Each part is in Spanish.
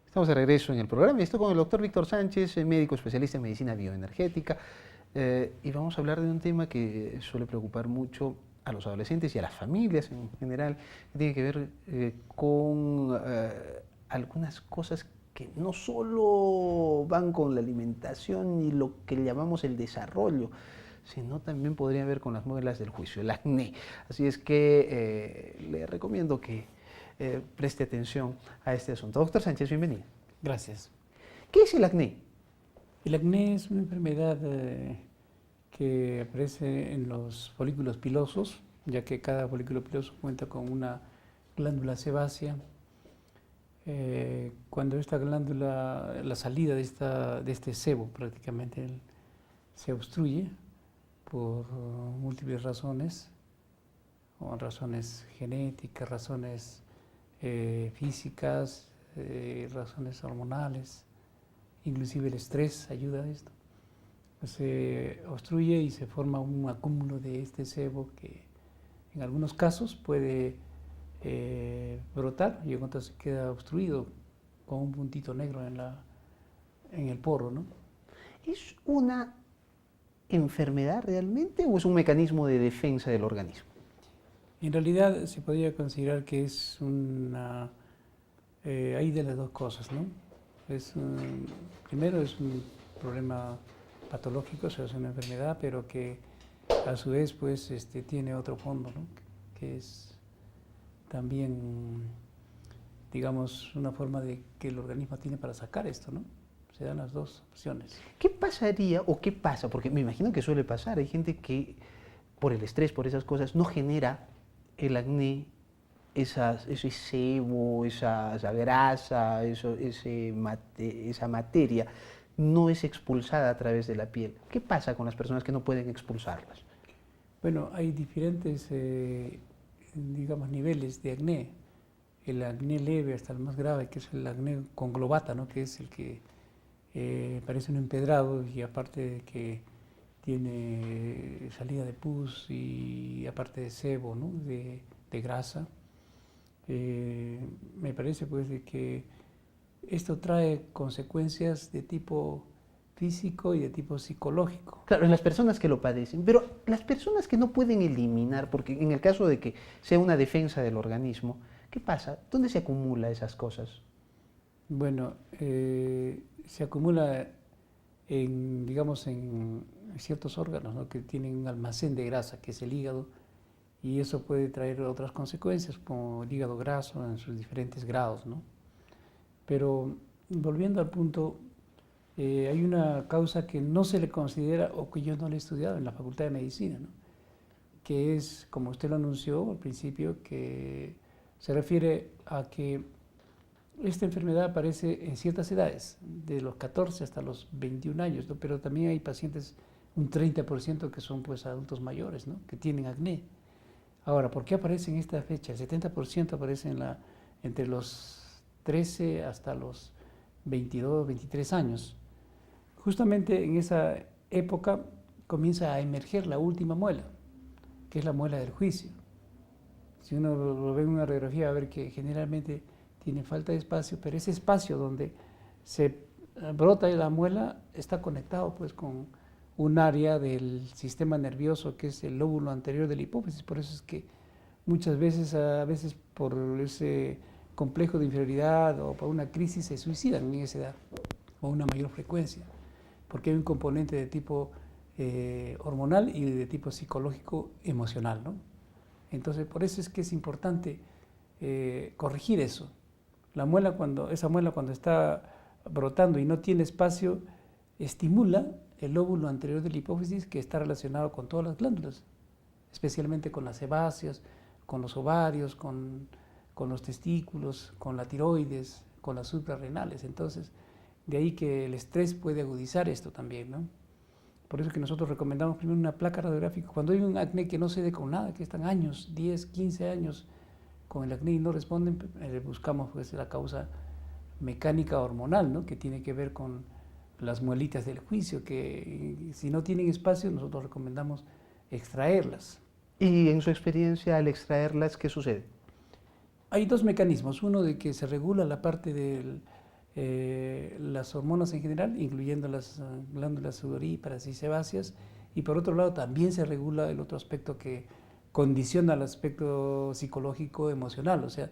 Estamos de regreso en el programa y estoy con el doctor Víctor Sánchez, médico especialista en medicina bioenergética, y vamos a hablar de un tema que suele preocupar mucho a los adolescentes y a las familias en general, que tiene que ver con algunas cosas que no solo van con la alimentación y lo que llamamos el desarrollo, sino también podría ver con las muelas del juicio, el acné. Así es que le recomiendo que preste atención a este asunto. Doctor Sánchez, bienvenido. Gracias. ¿Qué es el acné? El acné es una enfermedad que aparece en los folículos pilosos, ya que cada folículo piloso cuenta con una glándula sebácea. Cuando esta glándula, la salida de este sebo prácticamente se obstruye por múltiples razones, o razones genéticas, razones físicas, razones hormonales, inclusive el estrés ayuda a esto. Se obstruye y se forma un acúmulo de este sebo que en algunos casos puede brotar y en otros queda obstruido con un puntito negro en el poro, ¿no? ¿Es una enfermedad realmente o es un mecanismo de defensa del organismo? En realidad se podría considerar que es una... hay de las dos cosas, ¿no? Primero es un problema patológico, o sea, es una enfermedad, pero que a su vez pues, tiene otro fondo, ¿no? Que es también, digamos, una forma de que el organismo tiene para sacar esto, ¿no? Se dan las dos opciones. ¿Qué pasaría o qué pasa? Porque me imagino que suele pasar. Hay gente que por el estrés, por esas cosas, no genera el acné, ese sebo, esa grasa, esa materia, no es expulsada a través de la piel. ¿Qué pasa con las personas que no pueden expulsarlas? Bueno, hay diferentes, digamos, niveles de acné. El acné leve hasta el más grave, que es el acné conglobata, ¿no? Que es el que parece un empedrado y aparte de que tiene salida de pus y aparte de sebo, ¿no? de grasa. Me parece pues de que esto trae consecuencias de tipo físico y de tipo psicológico. Claro, en las personas que lo padecen, pero las personas que no pueden eliminar, porque en el caso de que sea una defensa del organismo, ¿qué pasa? ¿Dónde se acumula esas cosas? Bueno, se acumula en, digamos, en ciertos órganos, ¿no? Que tienen un almacén de grasa, que es el hígado, y eso puede traer otras consecuencias, como el hígado graso en sus diferentes grados, ¿no? Pero volviendo al punto, hay una causa que no se le considera, o que yo no le he estudiado en la Facultad de Medicina, ¿no? Que es, como usted lo anunció al principio, que se refiere a que esta enfermedad aparece en ciertas edades, de los 14 hasta los 21 años, ¿no? Pero también hay pacientes, un 30% que son pues adultos mayores, ¿no? Que tienen acné. Ahora, ¿por qué aparece en esta fecha? El 70% aparece entre los 13 hasta los 22, 23 años. Justamente en esa época comienza a emerger la última muela, que es la muela del juicio. Si uno lo ve en una radiografía, va a ver que generalmente tiene falta de espacio, pero ese espacio donde se brota la muela está conectado pues con un área del sistema nervioso que es el lóbulo anterior de la hipófisis. Por eso es que muchas veces, a veces por ese complejo de inferioridad o por una crisis se suicidan en esa edad o una mayor frecuencia, porque hay un componente de tipo hormonal y de tipo psicológico emocional, ¿no? Entonces, por eso es que es importante corregir eso. Esa muela cuando está brotando y no tiene espacio, estimula el lóbulo anterior de la hipófisis, que está relacionado con todas las glándulas, especialmente con las sebáceas, con los ovarios, con los testículos, con la tiroides, con las suprarrenales. Entonces, de ahí que el estrés puede agudizar esto también, ¿no? Por eso que nosotros recomendamos primero una placa radiográfica. Cuando hay un acné que no cede con nada, que están años, 10, 15 años con el acné y no responden, buscamos pues la causa mecánica hormonal, ¿no? Que tiene que ver con las muelitas del juicio, que si no tienen espacio nosotros recomendamos extraerlas. Y en su experiencia, al extraerlas, ¿qué sucede? Hay dos mecanismos. Uno de que se regula la parte del las hormonas en general, incluyendo las glándulas sudoríparas y sebáceas, y por otro lado también se regula el otro aspecto que condiciona el aspecto psicológico emocional, o sea,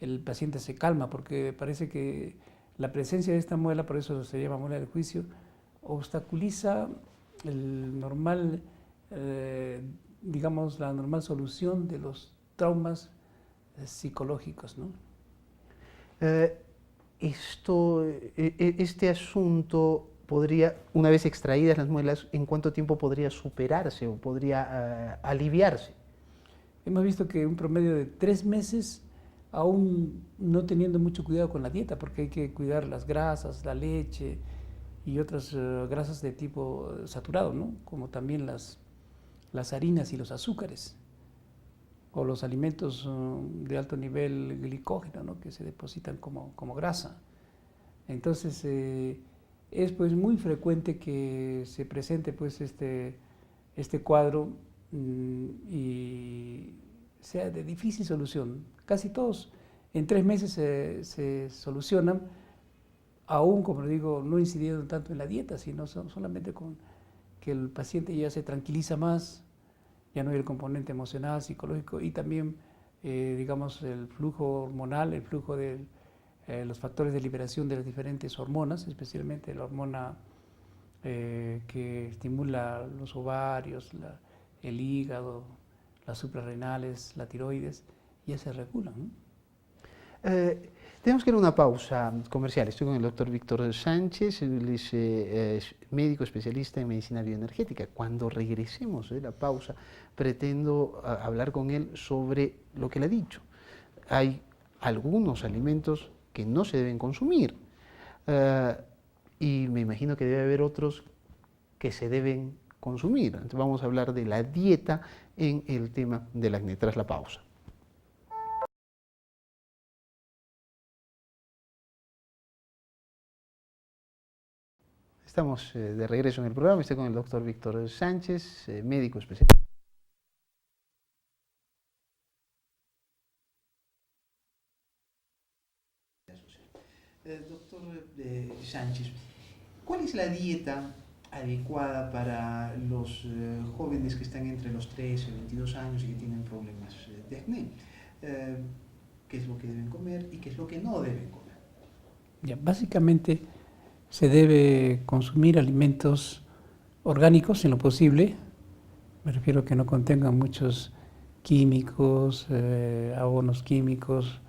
el paciente se calma porque parece que la presencia de esta muela, por eso se llama muela del juicio, obstaculiza el normal, digamos, la normal solución de los traumas psicológicos, ¿no? Este asunto podría, una vez extraídas las muelas, ¿en cuánto tiempo podría superarse o podría aliviarse? Hemos visto que un promedio de 3 meses, aún no teniendo mucho cuidado con la dieta, porque hay que cuidar las grasas, la leche y otras grasas de tipo saturado, ¿no? Como también las harinas y los azúcares, o los alimentos de alto nivel glicógeno, ¿no? Que se depositan como grasa. Entonces, es pues muy frecuente que se presente pues este cuadro y sea de difícil solución. Casi todos en 3 meses se solucionan, aún, como digo, no incidiendo tanto en la dieta, sino solamente con que el paciente ya se tranquiliza más, ya no hay el componente emocional, psicológico y también, digamos, el flujo hormonal, el flujo de los factores de liberación de las diferentes hormonas, especialmente la hormona que estimula los ovarios, el hígado, las suprarrenales, la tiroides, ya se regulan, ¿no? Tenemos que ir a una pausa comercial. Estoy con el doctor Víctor Sánchez, él es médico especialista en medicina bioenergética. Cuando regresemos de la pausa, pretendo hablar con él sobre lo que le ha dicho. Hay algunos alimentos que no se deben consumir y me imagino que debe haber otros que se deben consumir. Entonces vamos a hablar de la dieta en el tema del acné tras la pausa. Estamos de regreso en el programa. Estoy con el doctor Víctor Sánchez, médico especialista. Doctor Sánchez, ¿cuál es la dieta adecuada para los jóvenes que están entre los 13 y 22 años y que tienen problemas de acné? ¿Qué es lo que deben comer y qué es lo que no deben comer? Ya, básicamente se debe consumir alimentos orgánicos en lo posible, me refiero a que no contengan muchos químicos, abonos químicos,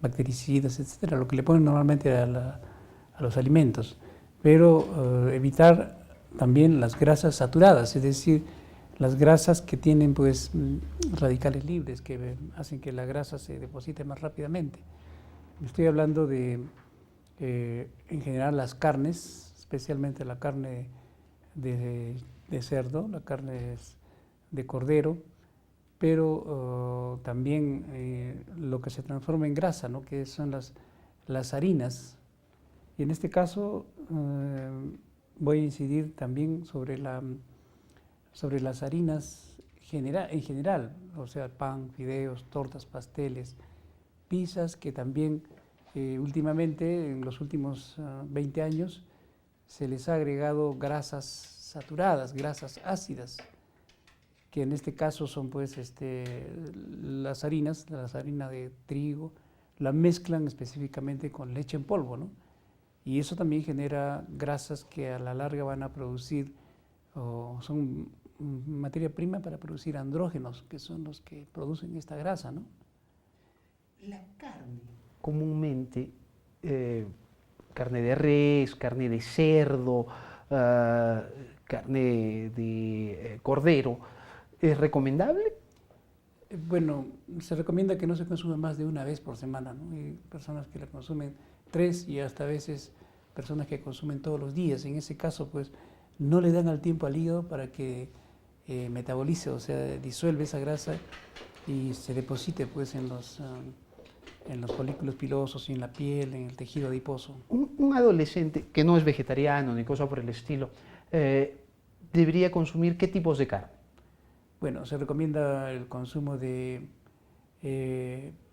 bactericidas, etcétera, lo que le ponen normalmente a los alimentos, pero evitar también las grasas saturadas, es decir, las grasas que tienen pues radicales libres, que hacen que la grasa se deposite más rápidamente. Estoy hablando de, en general, las carnes, especialmente la carne de cerdo, la carne de cordero, pero también lo que se transforma en grasa, ¿no? Que son las harinas. Y en este caso voy a incidir también sobre las harinas en general, o sea, pan, fideos, tortas, pasteles, pizzas, que también últimamente, en los últimos 20 años, se les ha agregado grasas saturadas, grasas ácidas, que en este caso son pues las harina de trigo, la mezclan específicamente con leche en polvo, ¿no? Y eso también genera grasas que a la larga van a producir, o son materia prima para producir andrógenos, que son los que producen esta grasa, ¿no? La carne, comúnmente, carne de res, carne de cerdo, carne de cordero, ¿es recomendable? Bueno, se recomienda que no se consuma más de una vez por semana, ¿no? Hay personas que la consumen 3 y hasta a veces personas que consumen todos los días. En ese caso, pues, no le dan al tiempo al hígado para que metabolice, o sea, disuelve esa grasa y se deposite, pues, en los folículos pilosos y en la piel, en el tejido adiposo. Un adolescente que no es vegetariano ni cosa por el estilo, ¿debería consumir qué tipos de carne? Bueno, se recomienda el consumo de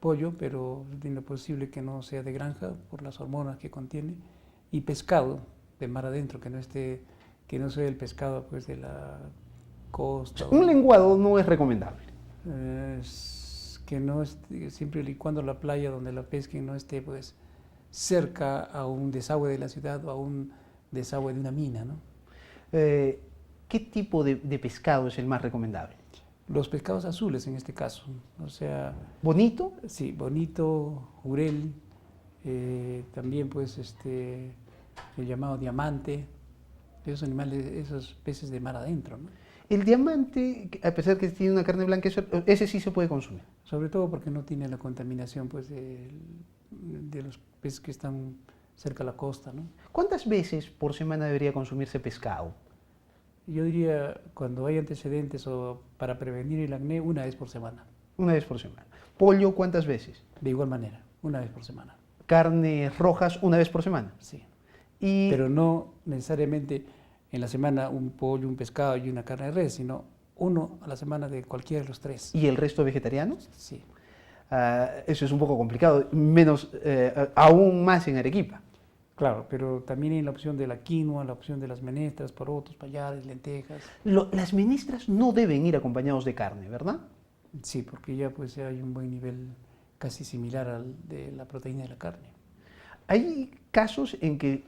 pollo, pero en lo posible que no sea de granja por las hormonas que contiene, y pescado de mar adentro, que no sea el pescado pues de la costa. Un lenguado no es recomendable. Que no esté, siempre y cuando la playa donde la pesquen no esté pues cerca a un desagüe de la ciudad o a un desagüe de una mina, ¿no? ¿Qué tipo de pescado es el más recomendable? Los pescados azules en este caso, o sea... ¿Bonito? Sí, bonito, jurel, también pues el llamado diamante, esos animales, esos peces de mar adentro, ¿no? El diamante, a pesar que tiene una carne blanca, ese sí se puede consumir. Sobre todo porque no tiene la contaminación pues de los peces que están cerca de la costa, ¿no? ¿Cuántas veces por semana debería consumirse pescado? Yo diría, cuando hay antecedentes o para prevenir el acné, una vez por semana. Una vez por semana. ¿Pollo cuántas veces? De igual manera, una vez por semana. ¿Carnes rojas una vez por semana? Sí. Y... Pero no necesariamente en la semana un pollo, un pescado y una carne de res, sino uno a la semana de cualquiera de los tres. ¿Y el resto vegetarianos? Sí. Eso es un poco complicado, menos, aún más en Arequipa. Claro, pero también hay la opción de la quinoa, la opción de las menestras, porotos, payares, lentejas. Las menestras no deben ir acompañados de carne, ¿verdad? Sí, porque ya pues hay un buen nivel casi similar al de la proteína de la carne. Hay casos en que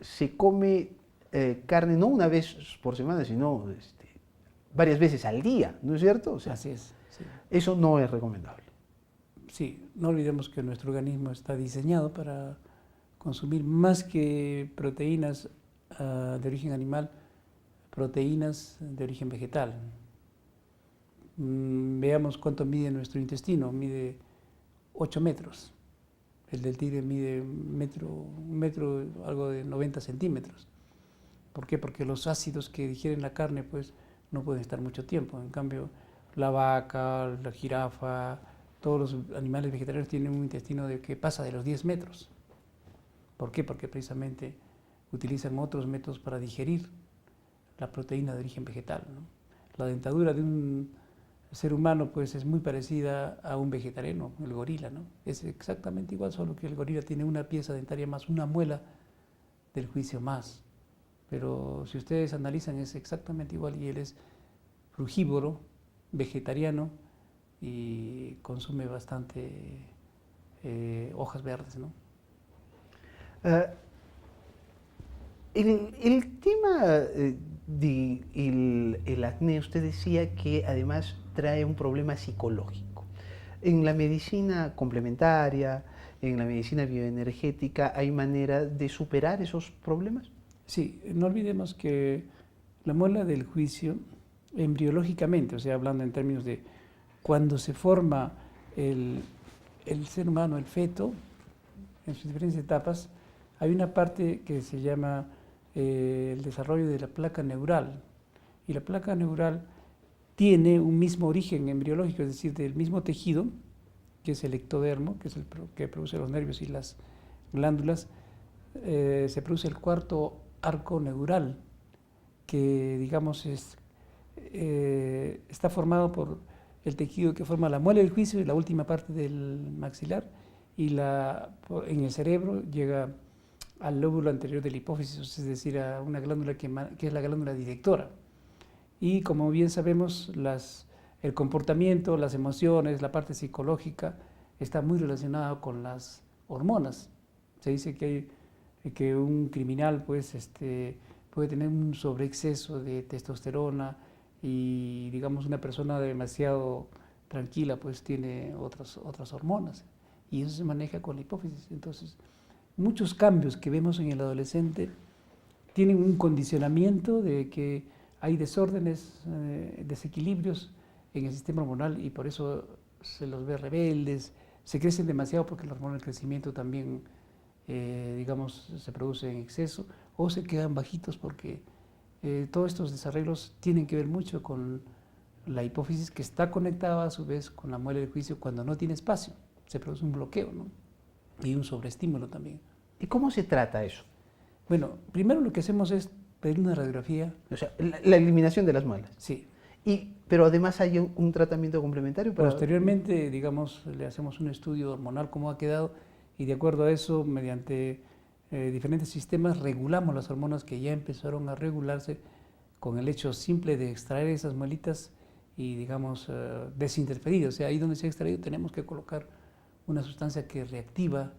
se come carne no una vez por semana, sino varias veces al día, ¿no es cierto? O sea, así es. Sí. Eso no es recomendable. Sí, no olvidemos que nuestro organismo está diseñado para consumir más que proteínas de origen animal, proteínas de origen vegetal. Veamos cuánto mide nuestro intestino, mide 8 metros. El del tigre mide un metro, algo de 90 centímetros. ¿Por qué? Porque los ácidos que digieren la carne pues no pueden estar mucho tiempo. En cambio, la vaca, la jirafa, todos los animales vegetarianos tienen un intestino que pasa de los 10 metros. ¿Por qué? Porque precisamente utilizan otros métodos para digerir la proteína de origen vegetal, ¿no? La dentadura de un ser humano pues es muy parecida a un vegetariano, el gorila, ¿no? Es exactamente igual, solo que el gorila tiene una pieza dentaria más, una muela del juicio más. Pero si ustedes analizan es exactamente igual y él es frugívoro, vegetariano y consume bastante hojas verdes, ¿no? El tema del acné, usted decía que además trae un problema psicológico. En la medicina complementaria, en la medicina bioenergética, ¿hay manera de superar esos problemas? Sí, no olvidemos que la muela del juicio, embriológicamente, o sea, hablando en términos de cuando se forma el ser humano, el feto, en sus diferentes etapas, hay una parte que se llama el desarrollo de la placa neural. Y la placa neural tiene un mismo origen embriológico, es decir, del mismo tejido, que es el ectodermo, que es el que produce los nervios y las glándulas. Se produce el cuarto arco neural, que digamos está formado por el tejido que forma la muela del juicio y la última parte del maxilar, y en el cerebro llega al lóbulo anterior de la hipófisis, es decir, a una glándula que es la glándula directora. Y como bien sabemos, el comportamiento, las emociones, la parte psicológica está muy relacionada con las hormonas. Se dice que un criminal pues, puede tener un sobreexceso de testosterona y digamos una persona demasiado tranquila pues tiene otras hormonas y eso se maneja con la hipófisis. Entonces, muchos cambios que vemos en el adolescente tienen un condicionamiento de que hay desórdenes, desequilibrios en el sistema hormonal y por eso se los ve rebeldes, se crecen demasiado porque la hormona del crecimiento también, digamos, se produce en exceso o se quedan bajitos porque todos estos desarreglos tienen que ver mucho con la hipófisis que está conectada a su vez con la muela del juicio cuando no tiene espacio. Se produce un bloqueo, ¿no? Y un sobreestímulo también. ¿Y cómo se trata eso? Bueno, primero lo que hacemos es pedir una radiografía. O sea, la eliminación de las muelas. Sí. Pero además hay un tratamiento complementario para... Posteriormente, digamos, le hacemos un estudio hormonal, cómo ha quedado, y de acuerdo a eso, mediante diferentes sistemas, regulamos las hormonas que ya empezaron a regularse con el hecho simple de extraer esas muelitas y, digamos, desinterferir. O sea, ahí donde se ha extraído tenemos que colocar una sustancia que reactiva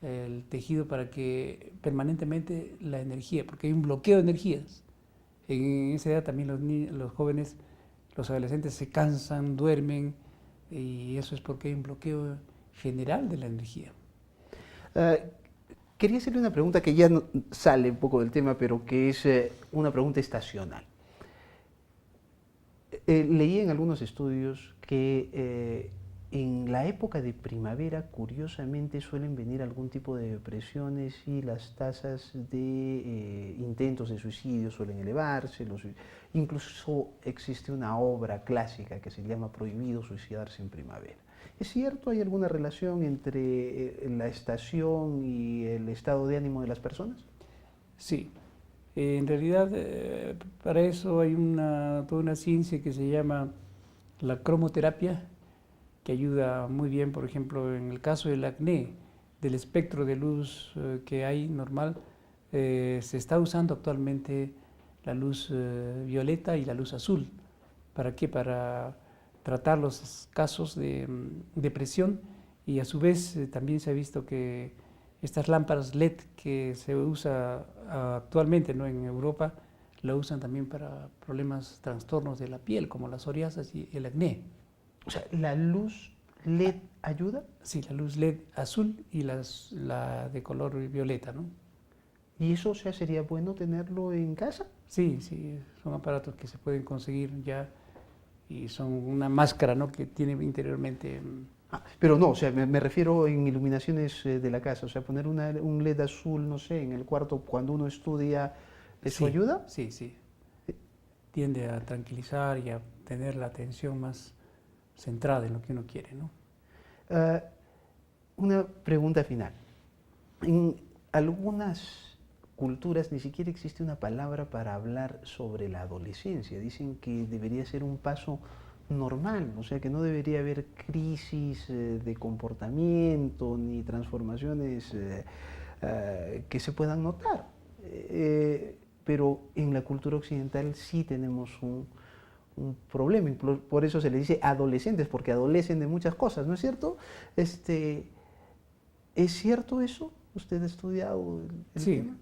el tejido para que permanentemente la energía, porque hay un bloqueo de energías. En esa edad también los jóvenes, los adolescentes se cansan, duermen, y eso es porque hay un bloqueo general de la energía. Quería hacerle una pregunta que ya sale un poco del tema, pero que es una pregunta estacional. Leí en algunos estudios que en la época de primavera, curiosamente, suelen venir algún tipo de depresiones y las tasas de intentos de suicidio suelen elevarse. Incluso existe una obra clásica que se llama Prohibido suicidarse en primavera. ¿Es cierto? ¿Hay alguna relación entre la estación y el estado de ánimo de las personas? Sí. En realidad, para eso hay toda una ciencia que se llama la cromoterapia, que ayuda muy bien, por ejemplo, en el caso del acné, del espectro de luz que hay normal, se está usando actualmente la luz violeta y la luz azul. ¿Para qué? Para tratar los casos de depresión, y a su vez también se ha visto que estas lámparas LED que se usa actualmente, ¿no?, en Europa, la usan también para problemas, trastornos de la piel, como la psoriasis y el acné. O sea, ¿la luz LED ayuda? Sí, la luz LED azul y la de color violeta, ¿no? ¿Y eso, o sea, sería bueno tenerlo en casa? Sí, sí, son aparatos que se pueden conseguir ya y son una máscara, ¿no?, que tiene interiormente... Pero no, o sea, me refiero en iluminaciones de la casa, o sea, poner un LED azul, no sé, en el cuarto cuando uno estudia, ¿eso ayuda? Sí, sí. Tiende a tranquilizar y a tener la atención más centrada en lo que uno quiere, ¿no? Una pregunta final. En algunas culturas ni siquiera existe una palabra para hablar sobre la adolescencia. Dicen que debería ser un paso normal, o sea que no debería haber crisis de comportamiento ni transformaciones que se puedan notar. Pero en la cultura occidental sí tenemos un problema, por eso se le dice adolescentes, porque adolecen de muchas cosas, ¿no es cierto? ¿Es cierto eso? ¿Usted ha estudiado el tema?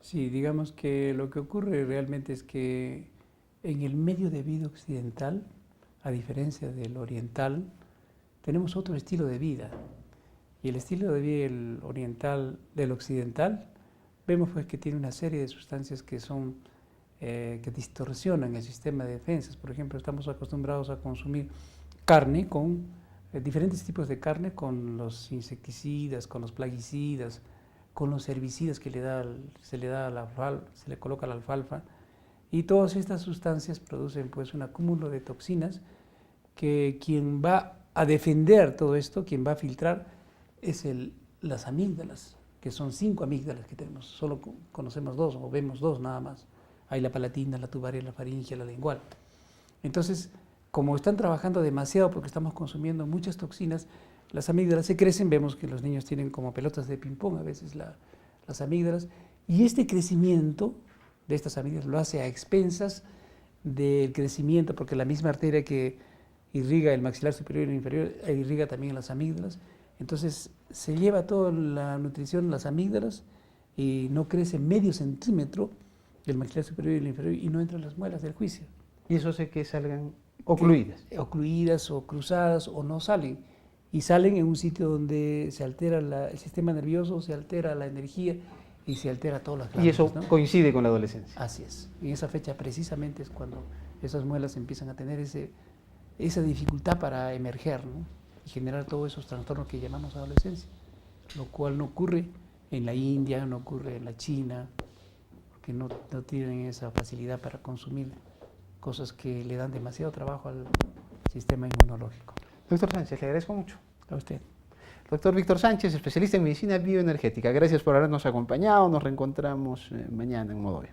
Sí, digamos que lo que ocurre realmente es que en el medio de vida occidental, a diferencia del oriental, tenemos otro estilo de vida. Y el estilo de vida oriental, del occidental, vemos pues que tiene una serie de sustancias que son que distorsionan el sistema de defensas. Por ejemplo, estamos acostumbrados a consumir carne con diferentes tipos de carne, con los insecticidas, con los plaguicidas, con los herbicidas que se le coloca a la alfalfa, y todas estas sustancias producen pues un acúmulo de toxinas que quien va a defender todo esto, quien va a filtrar, es las amígdalas, que son 5 amígdalas que tenemos, solo conocemos 2 o vemos 2 nada más. Hay la palatina, la tubaria, la faríngea, la lingual. Entonces, como están trabajando demasiado porque estamos consumiendo muchas toxinas, las amígdalas se crecen, vemos que los niños tienen como pelotas de ping-pong a veces las amígdalas, y este crecimiento de estas amígdalas lo hace a expensas del crecimiento, porque la misma arteria que irriga el maxilar superior e inferior irriga también las amígdalas. Entonces se lleva toda la nutrición en las amígdalas y no crece medio centímetro del maxilar superior y el inferior y no entran las muelas del juicio. Y eso hace que salgan ocluidas. Ocluidas o cruzadas o no salen. Y salen en un sitio donde se altera el sistema nervioso, se altera la energía y se altera todas las glándulas. Y eso, ¿no?, coincide con la adolescencia. Así es. En esa fecha precisamente es cuando esas muelas empiezan a tener esa dificultad para emerger, ¿no?, y generar todos esos trastornos que llamamos adolescencia, lo cual no ocurre en la India, no ocurre en la China, porque no tienen esa facilidad para consumir cosas que le dan demasiado trabajo al sistema inmunológico. Doctor Sánchez, le agradezco mucho. A usted. Doctor Víctor Sánchez, especialista en medicina bioenergética. Gracias por habernos acompañado. Nos reencontramos mañana en Modo B.